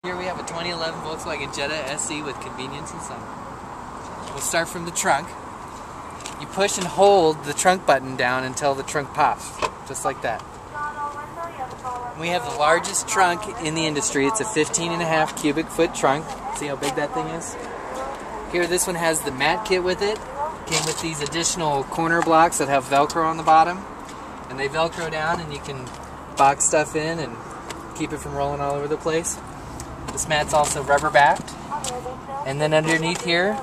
Here we have a 2011 Volkswagen Jetta SE with convenience and sunroof. We'll start from the trunk. You push and hold the trunk button down until the trunk pops, just like that. We have the largest trunk in the industry. It's a 15.5 cubic foot trunk. See how big that thing is? Here, this one has the mat kit with it. Came with these additional corner blocks that have Velcro on the bottom. And they Velcro down and you can box stuff in and keep it from rolling all over the place. This mat's also rubber backed. And then underneath here,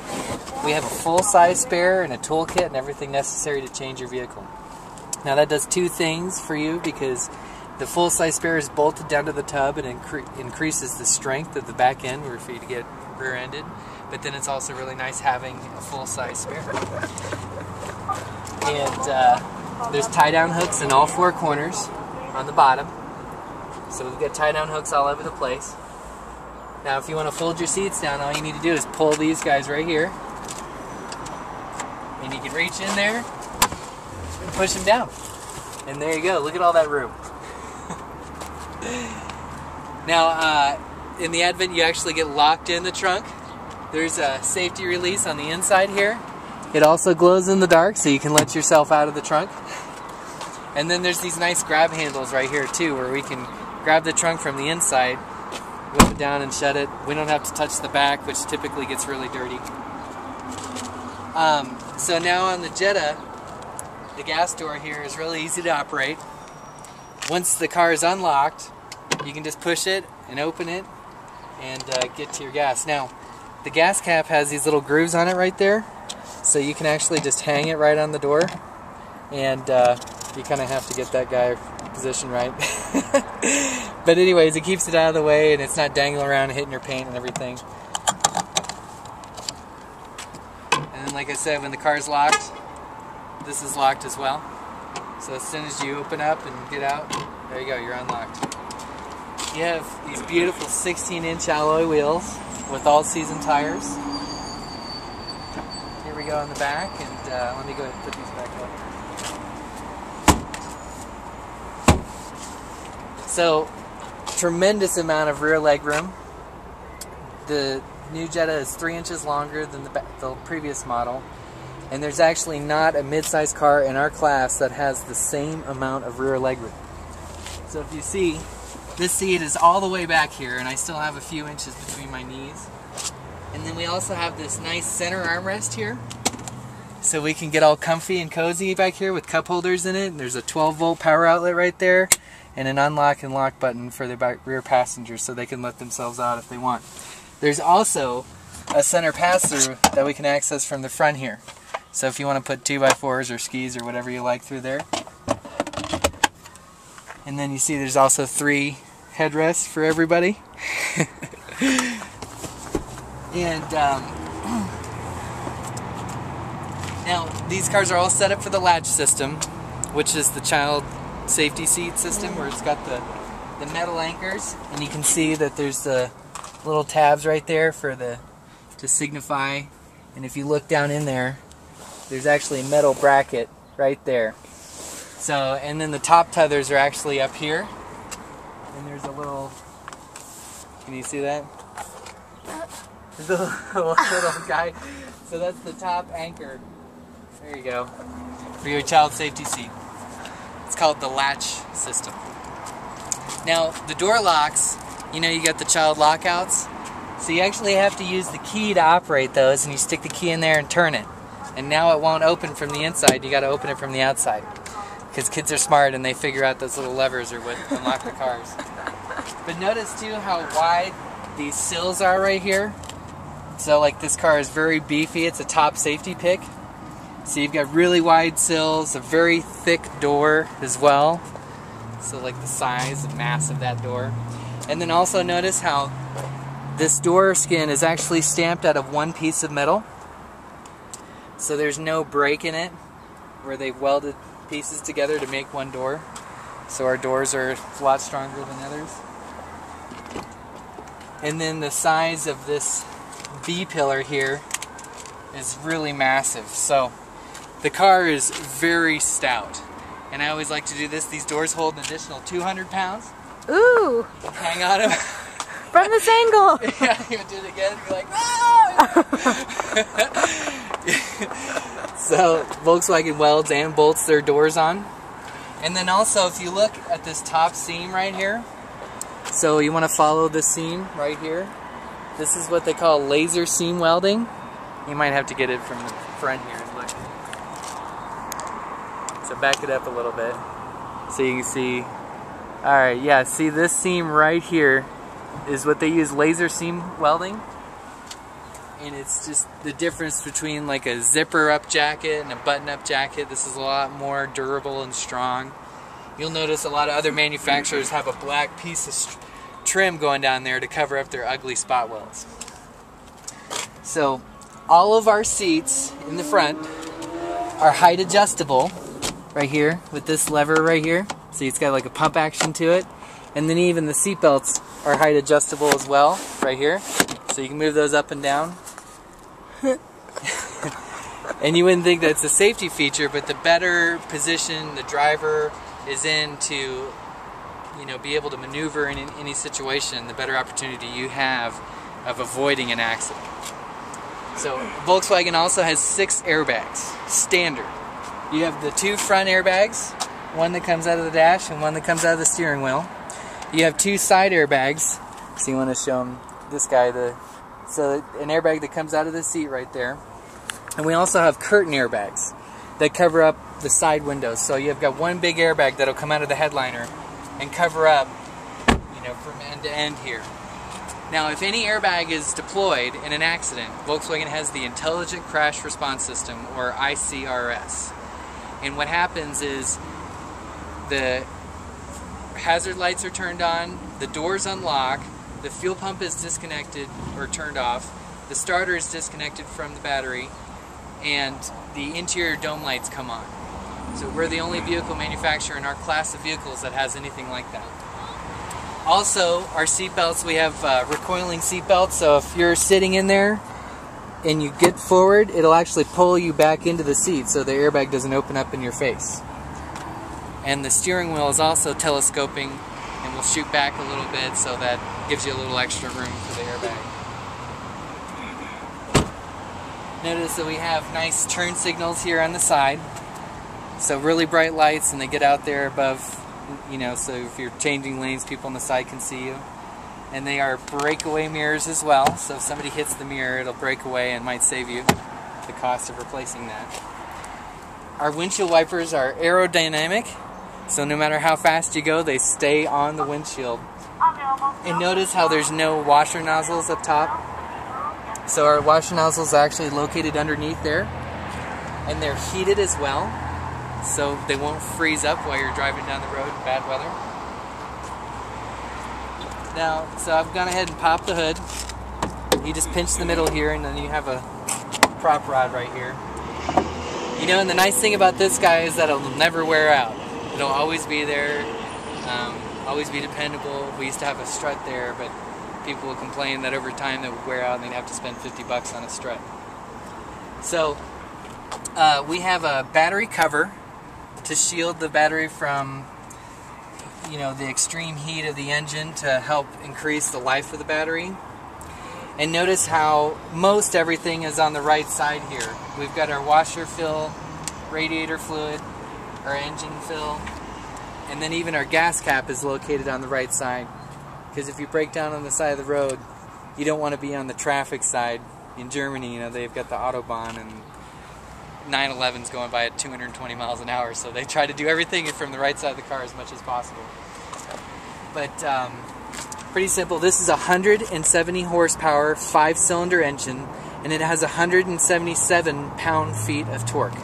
we have a full-size spare and a toolkit and everything necessary to change your vehicle. Now that does two things for you, because the full-size spare is bolted down to the tub and increases the strength of the back end for you to get rear-ended. But then it's also really nice having a full-size spare. And there's tie-down hooks in all four corners on the bottom. So we've got tie-down hooks all over the place. Now if you want to fold your seats down, all you need to do is pull these guys right here. And you can reach in there and push them down. And there you go. Look at all that room. Now, in the Advent, you actually get locked in the trunk. There's a safety release on the inside here. It also glows in the dark, so you can let yourself out of the trunk. And then there's these nice grab handles right here, too, where we can grab the trunk from the inside, whip it down and shut it. We don't have to touch the back, which typically gets really dirty. So now on the Jetta, the gas door here is really easy to operate. Once the car is unlocked, you can just push it and open it and get to your gas. Now, the gas cap has these little grooves on it right there, so you can actually just hang it right on the door, and you kind of have to get that guy position right. But anyways, it keeps it out of the way and it's not dangling around and hitting your paint and everything. And then, like I said, when the car's locked, this is locked as well. So as soon as you open up and get out, there you go, you're unlocked. You have these beautiful 16-inch alloy wheels with all-season tires. Here we go in the back, and let me go ahead and put these back up. So, tremendous amount of rear leg room. The new Jetta is 3 inches longer than the previous model. And there's actually not a mid-size car in our class that has the same amount of rear leg room. So if you see, this seat is all the way back here, and I still have a few inches between my knees. And then we also have this nice center armrest here, so we can get all comfy and cozy back here with cup holders in it. And there's a 12-volt power outlet right there, and an unlock and lock button for the rear passengers so they can let themselves out if they want. There's also a center pass-through that we can access from the front here. So if you want to put 2x4s or skis or whatever you like through there. And then you see there's also 3 headrests for everybody. And now these cars are all set up for the latch system, which is the child safety seat system, where it's got the metal anchors, and you can see that there's the little tabs right there for to signify. And if you look down in there, there's actually a metal bracket right there. So, and then the top tethers are actually up here. And there's a little, can you see that? There's a little guy. So that's the top anchor. There you go. For your child safety seat. It's called the latch system. Now, the door locks, you know, you got the child lockouts. So you actually have to use the key to operate those, and you stick the key in there and turn it. And now it won't open from the inside, you got to open it from the outside. Because kids are smart and they figure out those little levers are what unlock the cars. But notice too how wide these sills are right here. So like this car is very beefy, it's a top safety pick. So you've got really wide sills, a very thick door as well. So like the size and mass of that door. And then also notice how this door skin is actually stamped out of one piece of metal. So there's no break in it where they've welded pieces together to make one door. So our doors are a lot stronger than others. And then the size of this V-pillar here is really massive. So the car is very stout. And I always like to do this. These doors hold an additional 200 pounds. Ooh! Hang on them. From this angle. Yeah, you do it again. You're like, ah! So Volkswagen welds and bolts their doors on. And then also, if you look at this top seam right here, so you want to follow the seam right here. This is what they call laser seam welding. You might have to get it from the front here and look. So back it up a little bit so you can see. Alright, yeah, see this seam right here is what they use laser seam welding. And it's just the difference between like a zipper up jacket and a button up jacket. This is a lot more durable and strong. You'll notice a lot of other manufacturers have a black piece of trim going down there to cover up their ugly spot welds. So all of our seats in the front are height adjustable right here with this lever right here. See, it's got like a pump action to it. And then even the seat belts are height adjustable as well right here. So you can move those up and down. And you wouldn't think that's a safety feature, but the better position the driver is in to, you know, be able to maneuver in any situation, the better opportunity you have of avoiding an accident. So Volkswagen also has 6 airbags, standard. You have the 2 front airbags, one that comes out of the dash and one that comes out of the steering wheel. You have 2 side airbags, so you want to show them this guy, so an airbag that comes out of the seat right there. And we also have curtain airbags that cover up the side windows. So you've got one big airbag that'll come out of the headliner and cover up, you know, from end to end here. Now, if any airbag is deployed in an accident, Volkswagen has the Intelligent Crash Response System, or ICRS. And what happens is the hazard lights are turned on, the doors unlock, the fuel pump is disconnected or turned off, the starter is disconnected from the battery, and the interior dome lights come on. So we're the only vehicle manufacturer in our class of vehicles that has anything like that. Also, our seat belts, we have recoiling seat belts, so if you're sitting in there and you get forward, it'll actually pull you back into the seat so the airbag doesn't open up in your face. And the steering wheel is also telescoping and will shoot back a little bit, so that gives you a little extra room for the airbag. Notice that we have nice turn signals here on the side. So really bright lights, and they get out there above, you know, so if you're changing lanes, people on the side can see you. And they are breakaway mirrors as well, so if somebody hits the mirror, it'll break away and might save you the cost of replacing that. Our windshield wipers are aerodynamic, so no matter how fast you go, they stay on the windshield. And notice how there's no washer nozzles up top. So our washer nozzles are actually located underneath there, and they're heated as well, so they won't freeze up while you're driving down the road in bad weather. Now, so I've gone ahead and popped the hood. You just pinch the middle here, and then you have a prop rod right here. You know, and the nice thing about this guy is that it'll never wear out. It'll always be there, always be dependable. We used to have a strut there, but people will complain that over time it would wear out and they'd have to spend $50 on a strut. So we have a battery cover to shield the battery from, you know, the extreme heat of the engine to help increase the life of the battery. And notice how most everything is on the right side here. We've got our washer fill, radiator fluid, our engine fill, and then even our gas cap is located on the right side. Because if you break down on the side of the road, you don't want to be on the traffic side. In Germany, you know, they've got the Autobahn and 911's going by at 220 miles an hour, so they try to do everything from the right side of the car as much as possible. But pretty simple. This is a 170 horsepower 5-cylinder engine, and it has 177 pound-feet of torque.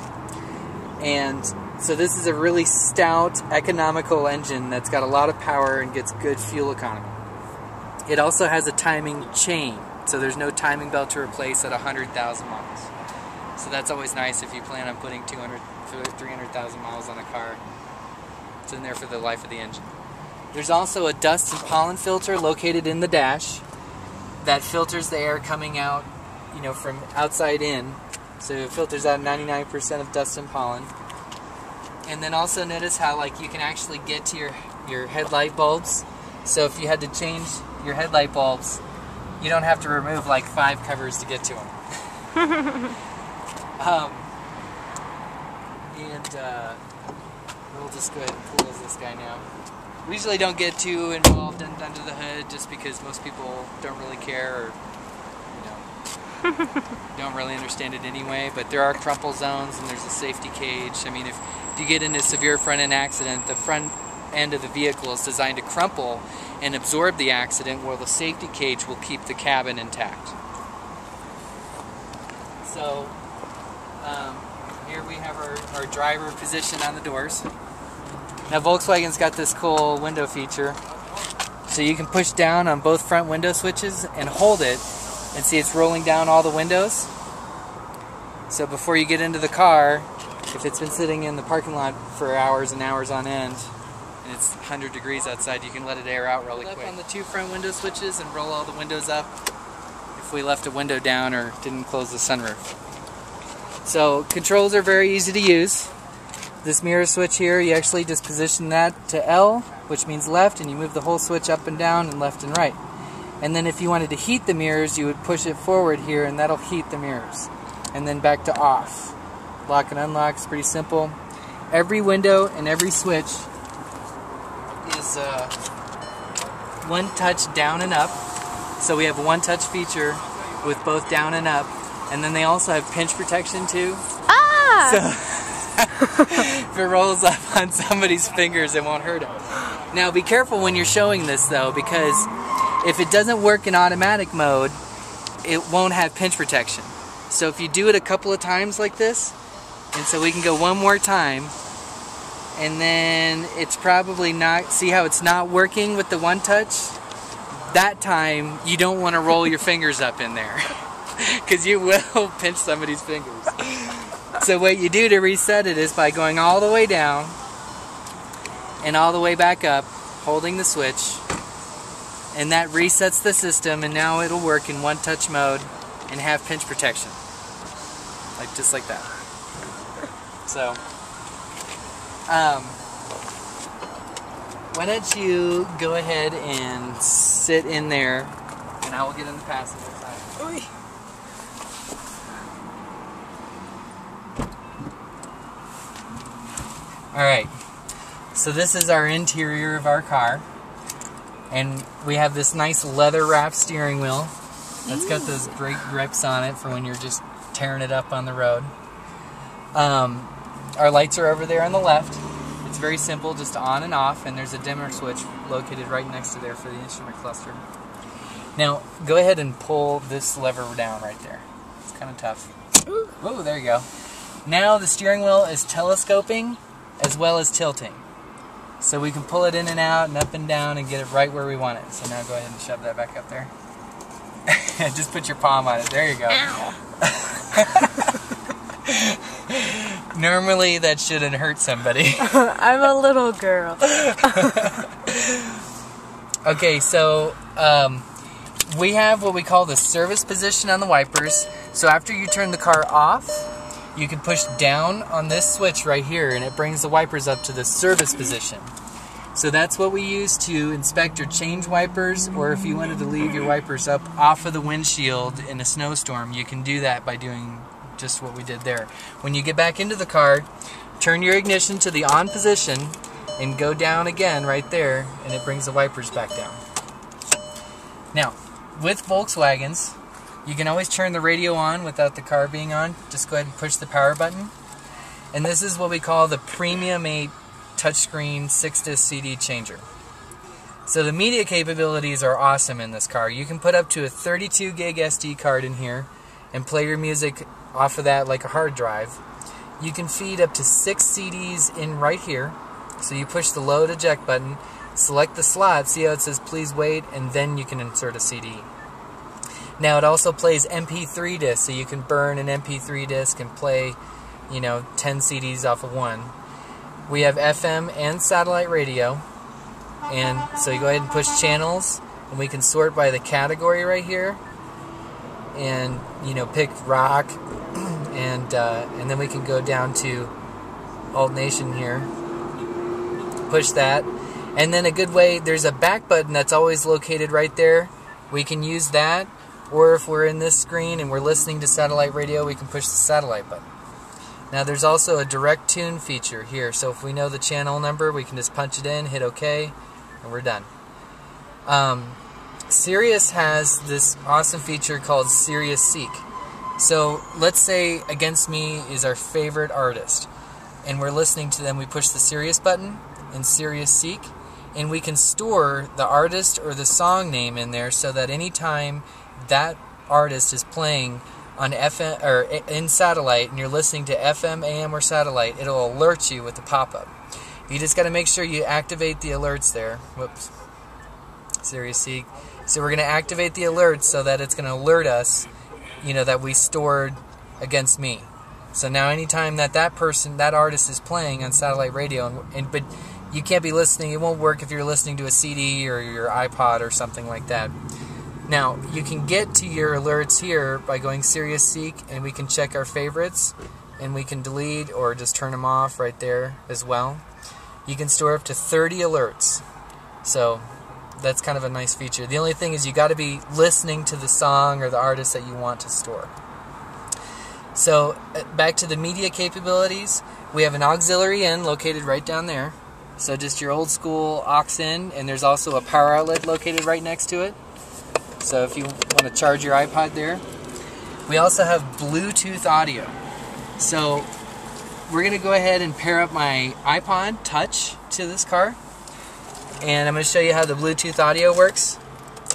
And so this is a really stout, economical engine that's got a lot of power and gets good fuel economy. It also has a timing chain, so there's no timing belt to replace at 100,000 miles. So that's always nice if you plan on putting 300,000 miles on a car. It's in there for the life of the engine. There's also a dust and pollen filter located in the dash that filters the air coming out, you know, from outside in. So it filters out 99% of dust and pollen. And then also notice how, like, you can actually get to your headlight bulbs. So if you had to change your headlight bulbs, you don't have to remove like 5 covers to get to them. We'll just go ahead and close this guy now. We usually don't get too involved in under the hood just because most people don't really care or, you know, don't really understand it anyway. But there are crumple zones and there's a safety cage. I mean, if you get in a severe front end accident, the front end of the vehicle is designed to crumple and absorb the accident, while the safety cage will keep the cabin intact. So here we have our driver position on the doors. Now Volkswagen's got this cool window feature, so you can push down on both front window switches and hold it, and see it's rolling down all the windows. So before you get into the car, if it's been sitting in the parking lot for hours and hours on end, and it's 100 degrees outside, you can let it air out really quick. On the 2 front window switches and roll all the windows up if we left a window down or didn't close the sunroof. So controls are very easy to use. This mirror switch here, you actually just position that to L, which means left, and you move the whole switch up and down and left and right. And then if you wanted to heat the mirrors, you would push it forward here and that'll heat the mirrors. And then back to off. Lock and unlock is pretty simple. Every window and every switch is one touch down and up. So we have a one touch feature with both down and up. And then they also have pinch protection too. Ah! So if it rolls up on somebody's fingers, it won't hurt them. Now be careful when you're showing this though, because if it doesn't work in automatic mode, it won't have pinch protection. So if you do it a couple of times like this, and so we can go one more time, and then it's probably not, see how it's not working with the one touch? That time, you don't want to roll your fingers up in there, because you will pinch somebody's fingers. So what you do to reset it is by going all the way down, and all the way back up, holding the switch, and that resets the system, and now it'll work in one touch mode and have pinch protection. Like just like that. So, why don't you go ahead and sit in there, and I will get in the passenger side. Oy. Alright, so this is our interior of our car, and we have this nice leather wrapped steering wheel that's got those great grips on it for when you're just tearing it up on the road. Our lights are over there on the left. It's very simple, just on and off, and there's a dimmer switch located right next to there for the instrument cluster. Now, go ahead and pull this lever down right there. It's kind of tough. Oh, there you go. Now the steering wheel is telescoping as well as tilting. So we can pull it in and out and up and down and get it right where we want it. So now go ahead and shove that back up there. Just put your palm on it. There you go. Normally that shouldn't hurt somebody. I'm a little girl. Okay, so we have what we call the service position on the wipers. So after you turn the car off, you can push down on this switch right here, and it brings the wipers up to the service position. So that's what we use to inspect or change wipers, or if you wanted to leave your wipers up off of the windshield in a snowstorm, you can do that by doing just what we did there. When you get back into the car, turn your ignition to the on position and go down again right there, and it brings the wipers back down. Now, with Volkswagens, you can always turn the radio on without the car being on. Just go ahead and push the power button. And this is what we call the Premium 8 touchscreen 6-disc CD changer. So the media capabilities are awesome in this car. You can put up to a 32 gig SD card in here and play your music off of that like a hard drive. You can feed up to 6 CDs in right here. So you push the load eject button, select the slot, see how it says please wait, and then you can insert a CD. Now it also plays MP3 discs, so you can burn an MP3 disc and play, 10 CDs off of one. We have FM and satellite radio, and so you go ahead and push channels, and we can sort by the category right here, and pick rock, and then we can go down to Alt Nation here, push that, And then a good way, there's a back button that's always located right there. We can use that, or if we're in this screen and we're listening to satellite radio, we can push the satellite button. Now there's also a direct tune feature here, so if we know the channel number, we can just punch it in, hit OK, and we're done. Sirius has this awesome feature called Sirius Seek. So let's say Against Me is our favorite artist, and we're listening to them. We push the Sirius button in Sirius Seek, and we can store the artist or the song name in there so that anytime that artist is playing on FM or in satellite and you're listening to FM, AM, or satellite, it'll alert you with the pop-up. You just got to make sure you activate the alerts there. Whoops. Sirius Seek. So we're going to activate the alerts so that it's going to alert us, you know, that we stored Against Me. So now anytime that that artist is playing on satellite radio, but you can't be listening, it won't work if you're listening to a CD or your iPod or something like that. Now, you can get to your alerts here by going Sirius Seek, and we can check our favorites, and we can delete or just turn them off right there as well. You can store up to 30 alerts. So that's kind of a nice feature. The only thing is you got to be listening to the song or the artist that you want to store. So back to the media capabilities, we have an auxiliary in located right down there. So just your old school aux in, and there's also a power outlet located right next to it. So if you want to charge your iPod there. We also have Bluetooth audio. So we're going to go ahead and pair up my iPod Touch to this car. And I'm going to show you how the Bluetooth audio works.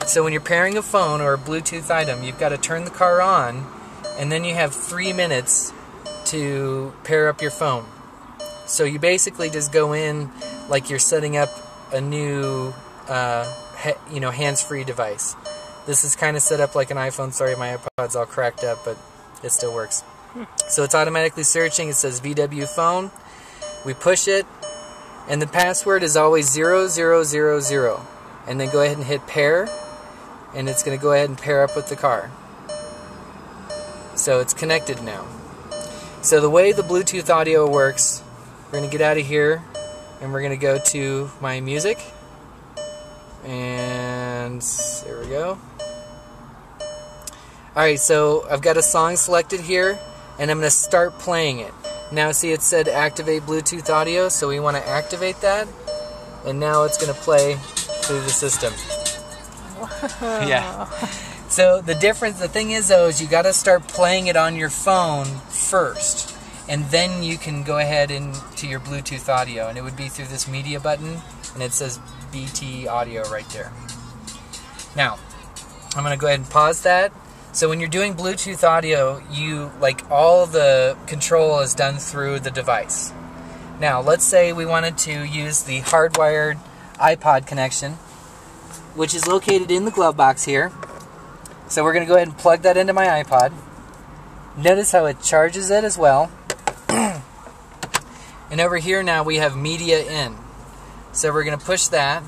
So when you're pairing a phone or a Bluetooth item, you've got to turn the car on, and then you have 3 minutes to pair up your phone. So you basically just go in like you're setting up a new hands-free device. This is kind of set up like an iPhone. Sorry, my iPod's all cracked up, but it still works. So it's automatically searching. It says VW phone. We push it, and the password is always 0000. And then go ahead and hit pair, and it's going to go ahead and pair up with the car. So it's connected now. So the way the Bluetooth audio works, we're going to get out of here, and we're going to go to my music. And there we go. Alright, so I've got a song selected here, and I'm going to start playing it. Now see, it said activate Bluetooth audio, so we want to activate that, and now it's going to play through the system. Yeah. So the thing is though, is you got to start playing it on your phone first, and then you can go ahead into your Bluetooth audio, and it would be through this media button, and it says BT audio right there. Now, I'm going to go ahead and pause that. So when you're doing Bluetooth audio, all the control is done through the device. Now, let's say we wanted to use the hardwired iPod connection, which is located in the glove box here. So we're going to go ahead and plug that into my iPod. Notice how it charges it as well. And over here now we have media in. So we're going to push that.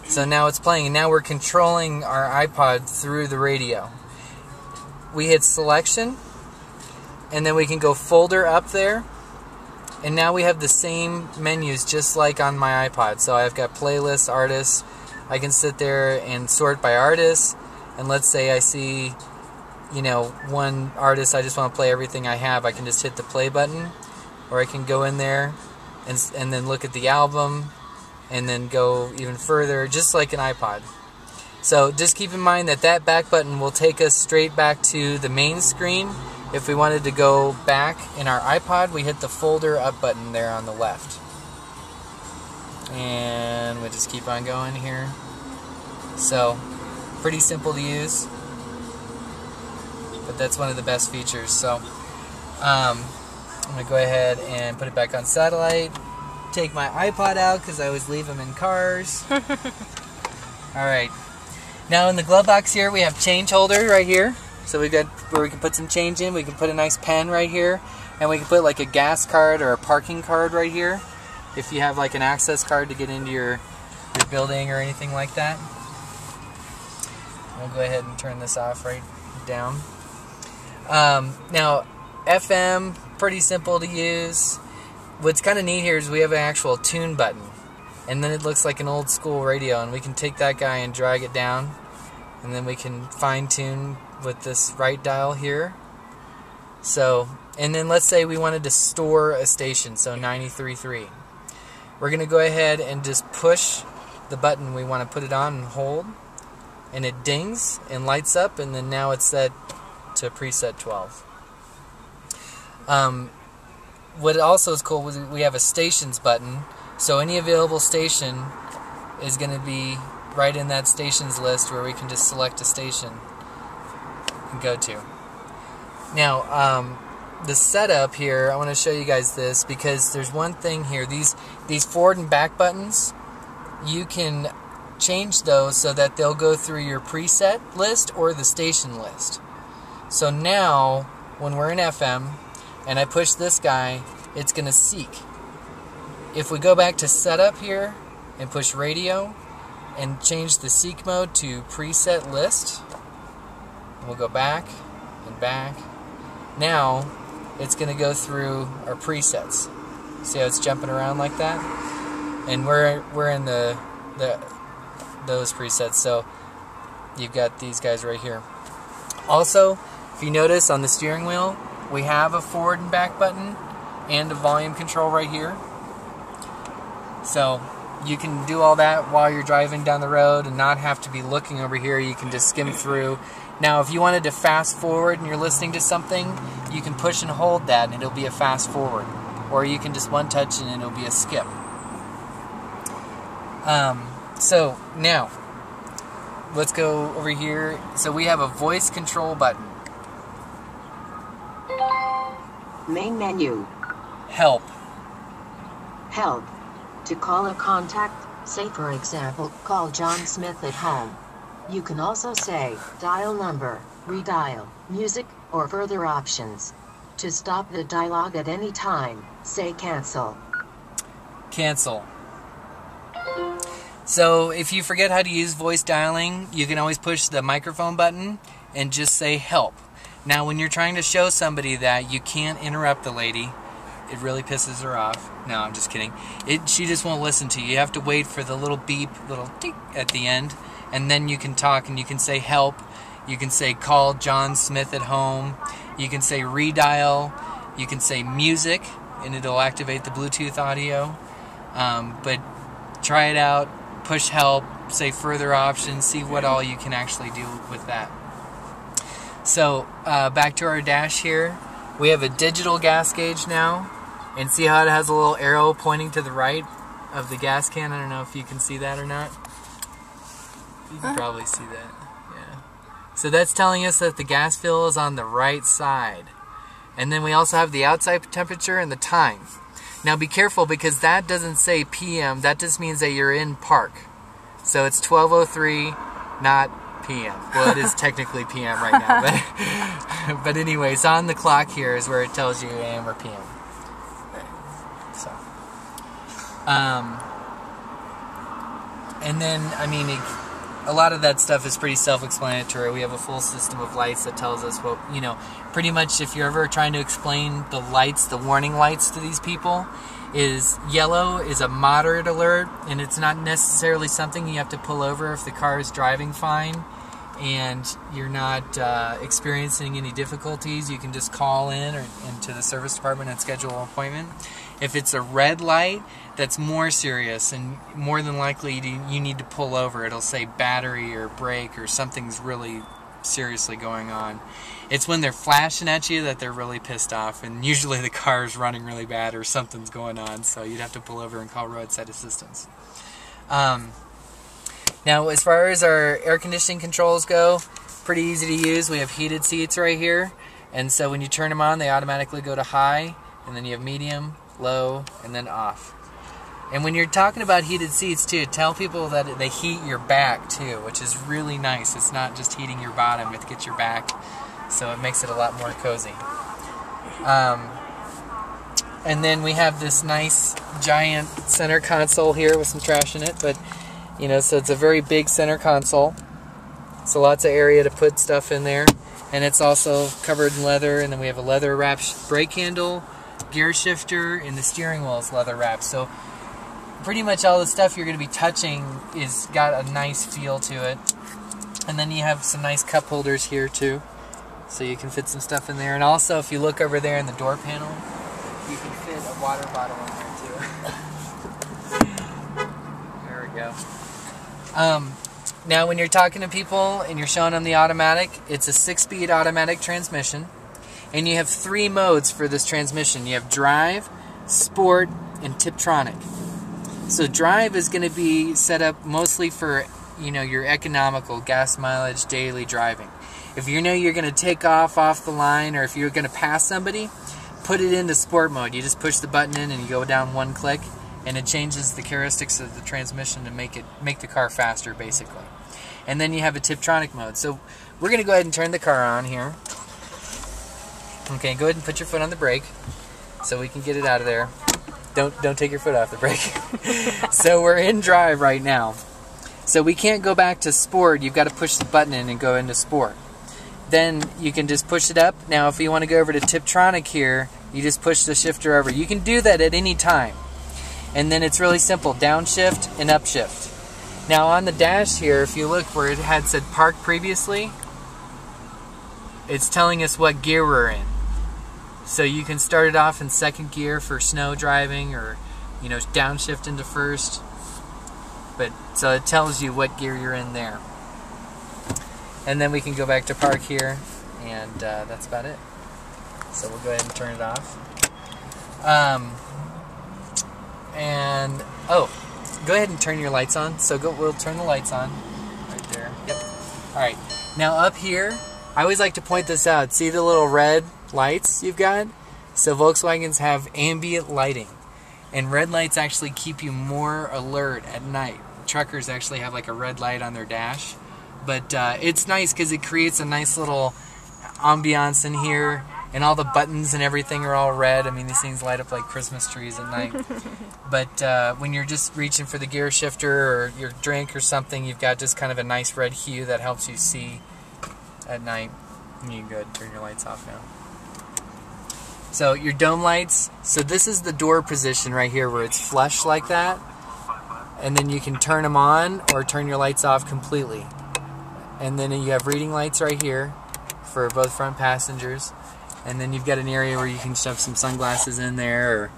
So now it's playing, and now we're controlling our iPod through the radio. We hit selection, and then we can go folder up there, and now we have the same menus just like on my iPod. So I've got playlists, artists. I can sit there and sort by artists, and let's say I see, one artist I just want to play everything I have. I can just hit the play button, or I can go in there and then look at the album, and then go even further, just like an iPod. So just keep in mind that back button will take us straight back to the main screen. If we wanted to go back in our iPod, we hit the folder up button there on the left. And we just keep on going here. So, pretty simple to use, but that's one of the best features. So, I'm going to go ahead and put it back on satellite. Take my iPod out because I always leave them in cars. Alright. Now in the glove box here we have change holder right here. So we've got where we can put some change in. We can put a nice pen right here. And we can put like a gas card or a parking card right here. If you have like an access card to get into your building or anything like that. We'll go ahead and turn this off right down. Now FM, pretty simple to use. What's kind of neat here is we have an actual tune button. and then it looks like an old school radio, and we can take that guy and drag it down, and then we can fine-tune with this right dial here. So, and then let's say we wanted to store a station, so 93.3. We're going to go ahead and just push the button we want to put it on and hold, and it dings and lights up, and then now it's set to preset 12. What also is cool is we have a stations button, so any available station is going to be right in that stations list where we can just select a station and go to. Now, the setup here, I want to show you guys this because there's one thing here. These forward and back buttons, you can change those so that they'll go through your preset list or the station list. So now, when we're in FM, and I push this guy, it's going to seek. If we go back to setup here and push radio and change the seek mode to preset list, we'll go back and back. Now it's going to go through our presets. See how it's jumping around like that? And we're in those presets. So you've got these guys right here. Also, if you notice on the steering wheel, we have a forward and back button and a volume control right here. So you can do all that while you're driving down the road and not have to be looking over here. You can just skim through. Now if you wanted to fast forward and you're listening to something, you can push and hold that and it'll be a fast forward. Or you can just one touch and it'll be a skip. So now, let's go over here. So we have a voice control button. Main menu. Help. Help. To call a contact, say for example, call John Smith at home. You can also say, dial number, redial, music, or further options. To stop the dialogue at any time, say cancel. Cancel. So if you forget how to use voice dialing, you can always push the microphone button and just say help. Now when you're trying to show somebody that you can't interrupt the lady, it really pisses her off. No, I'm just kidding. She just won't listen to you. You have to wait for the little beep, little tick at the end, and then you can talk and you can say help. You can say call John Smith at home. You can say redial. You can say music, and it'll activate the Bluetooth audio. But try it out. Push help. Say further options. See what all you can actually do with that. So back to our dash here. We have a digital gas gauge now. And see how it has a little arrow pointing to the right of the gas can? I don't know if you can see that or not. You can probably see that. Yeah. So that's telling us that the gas fill is on the right side. And then we also have the outside temperature and the time. Now be careful because that doesn't say PM. That just means that you're in park. So it's 12:03, not PM. Well, it is technically PM right now. But anyways, on the clock here is where it tells you AM or PM. So, and then, I mean, a lot of that stuff is pretty self-explanatory. We have a full system of lights that tells us what, you know, pretty much if you're ever trying to explain the lights, the warning lights to these people, is yellow is a moderate alert, and it's not necessarily something you have to pull over if the car is driving fine and you're not experiencing any difficulties. You can just call in or into the service department and schedule an appointment. If it's a red light, that's more serious, and more than likely you need to pull over. It'll say battery or brake or something's really seriously going on. It's when they're flashing at you that they're really pissed off, and usually the car is running really bad or something's going on, so you'd have to pull over and call roadside assistance. Now, as far as our air conditioning controls go, pretty easy to use. We have heated seats right here, and so when you turn them on, they automatically go to high, and then you have medium, low, and then off. And when you're talking about heated seats too, tell people that they heat your back too, which is really nice. It's not just heating your bottom, it gets your back, so it makes it a lot more cozy. And then we have this nice giant center console here with some trash in it, but you know, so it's a very big center console. So lots of area to put stuff in there, and it's also covered in leather. And then we have a leather wrapped brake handle, gear shifter, and the steering wheel is leather wrapped. So pretty much all the stuff you're going to be touching is got a nice feel to it. And then you have some nice cup holders here too, so you can fit some stuff in there. And also, if you look over there in the door panel, you can fit a water bottle in there too. There we go. Now when you're talking to people and you're showing them the automatic, it's a 6-speed automatic transmission. And you have 3 modes for this transmission. You have drive, sport, and Tiptronic. So drive is going to be set up mostly for, you know, your economical gas mileage daily driving. If you know you're going to take off the line, or if you're going to pass somebody, put it into sport mode. You just push the button in and you go down 1 click, and it changes the characteristics of the transmission to make the car faster, basically. And then you have a Tiptronic mode. So we're going to go ahead and turn the car on here. Okay, go ahead and put your foot on the brake so we can get it out of there. Don't take your foot off the brake. So we're in drive right now. So we can't go back to sport. You've got to push the button in and go into sport. Then you can just push it up. Now if you want to go over to Tiptronic here, you just push the shifter over. You can do that at any time. And then it's really simple, downshift and upshift. Now on the dash here, if you look where it had said park previously, it's telling us what gear we're in. So you can start it off in 2nd gear for snow driving, or, you know, downshift into 1st. But so it tells you what gear you're in there. And then we can go back to park here, and that's about it. So we'll go ahead and turn it off. And go ahead and turn your lights on. So we'll turn the lights on right there. Yep. All right. Now up here, I always like to point this out. See the little red lights you've got? So Volkswagens have ambient lighting, and red lights actually keep you more alert at night. Truckers actually have like a red light on their dash, but it's nice because it creates a nice little ambiance in here, and all the buttons and everything are all red. I mean, these things light up like Christmas trees at night. But when you're just reaching for the gear shifter or your drink or something, you've got just kind of a nice red hue that helps you see at night. And you can go ahead and turn your lights off now. So your dome lights, so this is the door position right here where it's flush like that. And then you can turn them on or turn your lights off completely. And then you have reading lights right here for both front passengers. And then you've got an area where you can shove some sunglasses in there,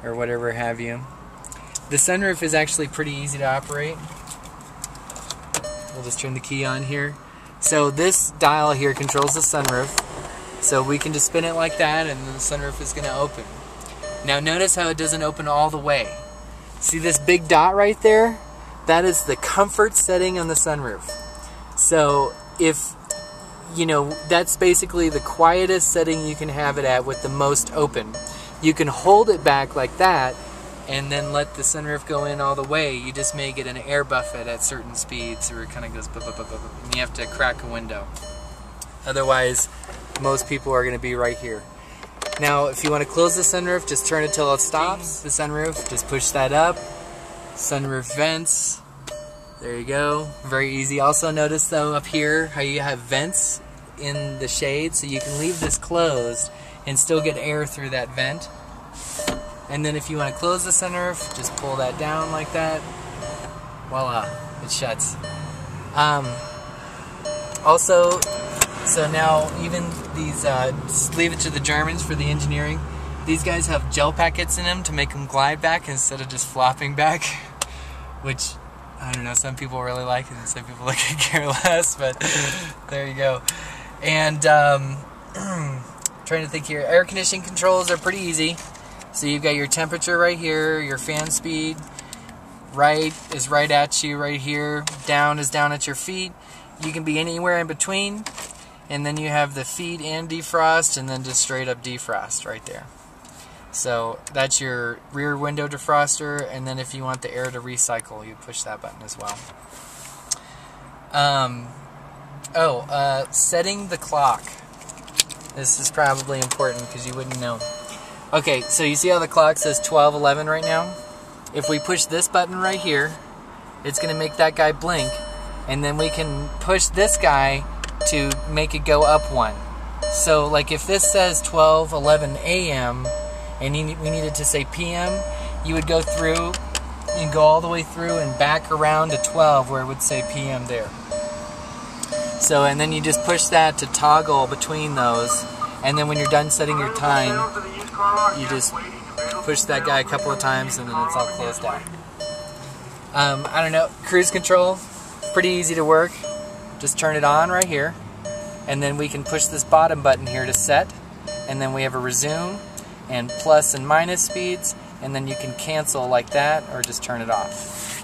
or whatever have you. The sunroof is actually pretty easy to operate. We'll just turn the key on here. So this dial here controls the sunroof. So we can just spin it like that, and the sunroof is going to open. Now notice how it doesn't open all the way. See this big dot right there? That is the comfort setting on the sunroof. So if, you know, that's basically the quietest setting you can have it at with the most open. You can hold it back like that and then let the sunroof go in all the way. You just may get an air buffet at certain speeds where it kind of goes bup, bup, bup, bup, and you have to crack a window. Otherwise, most people are going to be right here. Now, if you want to close the sunroof, just turn it till it stops. The sunroof, just push that up. Sunroof vents. There you go. Very easy. Also notice though up here how you have vents in the shade, so you can leave this closed and still get air through that vent. And then if you want to close the sunroof, just pull that down like that. Voila, it shuts. Also, so now even these, just leave it to the Germans for the engineering. These guys have gel packets in them to make them glide back instead of just flopping back, which, I don't know, some people really like it and some people like it care less, but there you go. And trying to think here, air conditioning controls are pretty easy. So you've got your temperature right here, your fan speed, right is right at you right here, down is down at your feet. You can be anywhere in between, and then you have the feet and defrost, and then just straight up defrost right there. So that's your rear window defroster, and then if you want the air to recycle, you push that button as well. Setting the clock. This is probably important because you wouldn't know. Okay, so you see how the clock says 12:11 right now? If we push this button right here, it's going to make that guy blink, and then we can push this guy to make it go up one. So like if this says 12:11 a.m. and we needed to say p.m., you would go through You can go all the way through and back around to 12 where it would say PM there. So, and then you just push that to toggle between those, and then when you're done setting your time, you just push that guy a couple of times and then it's all closed out. I don't know, cruise control, pretty easy to work. Just turn it on right here, and then we can push this bottom button here to set, and then we have a resume and plus and minus speeds, and then you can cancel like that or just turn it off.